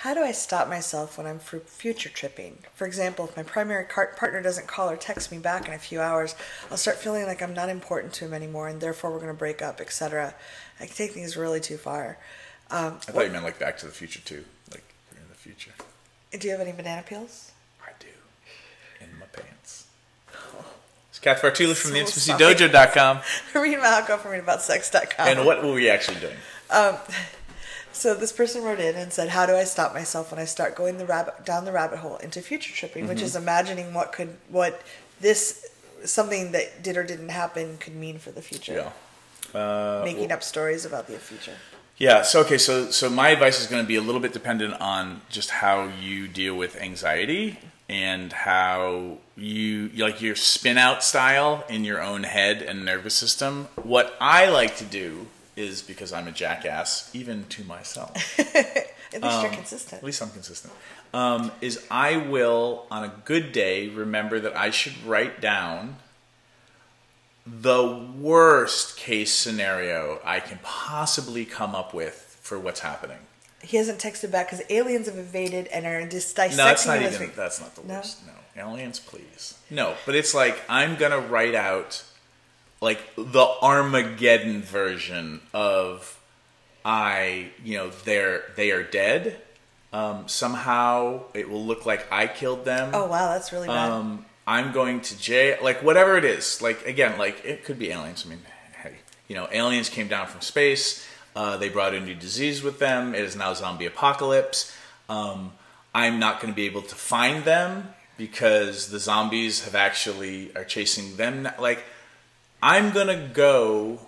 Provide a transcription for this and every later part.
how do I stop myself when I'm future tripping? For example, if my primary partner doesn't call or text me back in a few hours, I'll start feeling like I'm not important to him anymore, and therefore we're going to break up, etc. I can take things really too far. I thought you meant like Back to the Future too, like you're in the future. Do you have any banana peels? I do, in my pants. It's Cathy from the IntimacyDojo.com. ReidAboutSex.com. And what were we actually doing? So this person wrote in and said, how do I stop myself when I start going down the rabbit hole into future tripping, which is imagining something that did or didn't happen could mean for the future. Yeah. Making up stories about the future. Yeah. So my advice is going to be a little bit dependent on just how you deal with anxiety and how you like your spin out style in your own head and nervous system. What I like to do is, because I'm a jackass, even to myself. At least you're consistent. At least I'm consistent. Is I will, on a good day, remember that I should write down the worst case scenario I can possibly come up with for what's happening. He hasn't texted back because aliens have invaded and are just dissecting. No, that's not the worst. No, aliens, please. No, but it's like I'm gonna write out like the Armageddon version of they are dead. Somehow it will look like I killed them. Oh wow, that's really bad. I'm going to jail, like whatever it is. Like again, like it could be aliens. I mean, hey, aliens came down from space. They brought a new disease with them. It is now zombie apocalypse. I'm not going to be able to find them because the zombies are chasing them. Like I'm going to go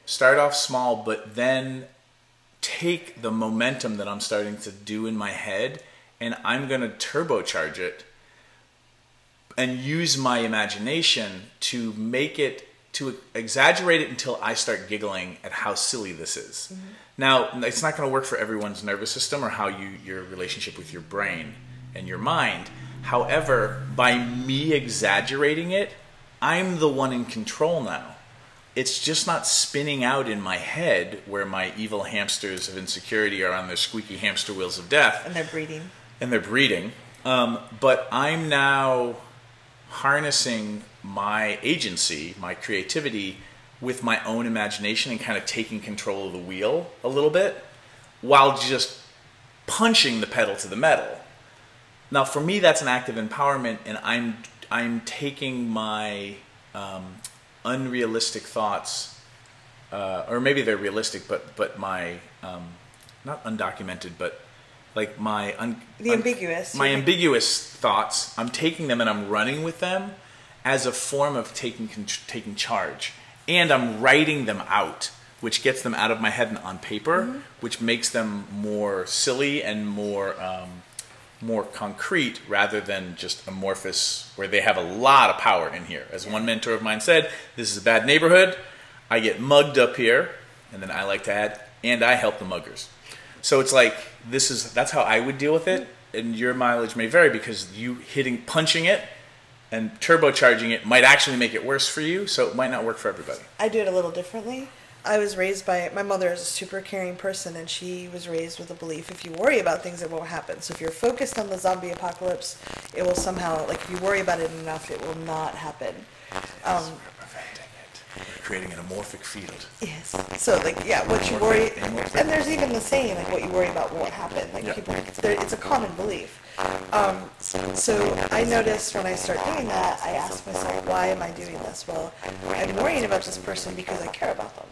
start off small, but then take the momentum that I'm starting to do in my head and I'm going to turbocharge it and use my imagination to exaggerate it until I start giggling at how silly this is. Mm-hmm. Now, it's not going to work for everyone's nervous system or how your relationship with your brain and your mind. However, by me exaggerating it, I'm the one in control now. It's just not spinning out in my head where my evil hamsters of insecurity are on their squeaky hamster wheels of death. And they're breeding. But I'm now harnessing my agency, my creativity with my own imagination and kind of taking control of the wheel a little bit while just punching the pedal to the metal. Now, for me, that's an act of empowerment, and I'm taking my unrealistic thoughts, or maybe they're realistic, but my not undocumented, but like my ambiguous thoughts. I'm taking them and I'm running with them as a form of taking charge, and I'm writing them out, which gets them out of my head and on paper, which makes them more silly and more concrete rather than just amorphous, where they have a lot of power in here. As one mentor of mine said, this is a bad neighborhood. I get mugged up here, and then I like to add, and I help the muggers. So it's like that's how I would deal with it, and your mileage may vary because punching it and turbocharging it might actually make it worse for you, so it might not work for everybody. I do it a little differently. I was raised by, my mother is a super caring person, and she was raised with a belief, if you worry about things, it won't happen. So if you're focused on the zombie apocalypse, it will somehow, like if you worry about it enough, it will not happen. We're creating an amorphic field. Yes. So, what you worry, and there's even the saying, like, what you worry about won't happen. Like, people, it's a common belief. So I noticed when I start doing that, I ask myself, why am I doing this? Well, I'm worrying about this person because I care about them.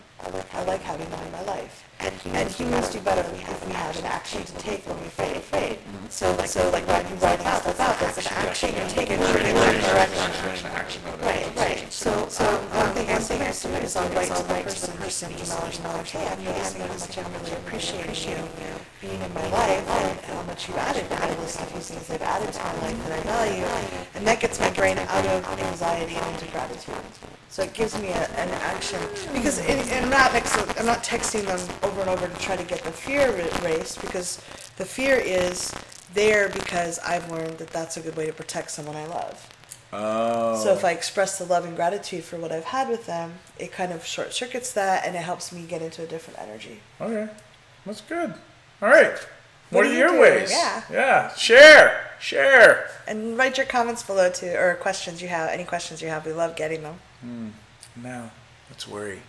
I like having them in my life. And humans do better when we have an action to take when we afraid. So when you write out, that's an action you're taking in a direction. Right. So one thing I do is I'll write to the person to acknowledge, hey, I'm noticing how much I'm really appreciating you being in my life and how much you added to my list of things they've added to my life that I value. And that gets my brain out of anxiety and into gratitude. So it gives me an action, because I'm not texting them over and over to try to get the fear erased, because the fear is there because I've learned that that's a good way to protect someone I love. Oh. So if I express the love and gratitude for what I've had with them, it kind of short circuits that, and it helps me get into a different energy. Okay, that's good. All right. What are are you your doing? ways? Yeah. Share. And write your comments below too, or questions you have. Any questions you have, we love getting them. Now, let's worry.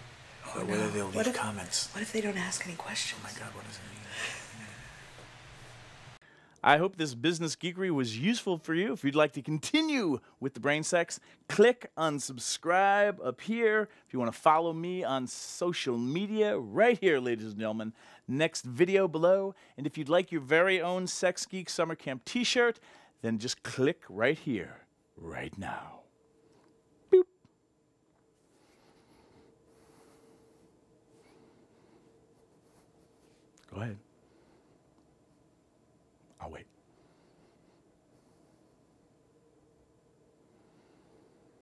Oh, Whether no. they'll leave comments. What if they don't ask any questions? Oh my God, what does it mean? I hope this business geekery was useful for you. If you'd like to continue with the brain sex, click on subscribe up here. If you want to follow me on social media, right here, ladies and gentlemen, next video below. And if you'd like your very own Sex Geek Summer Camp t-shirt, then just click right here, right now.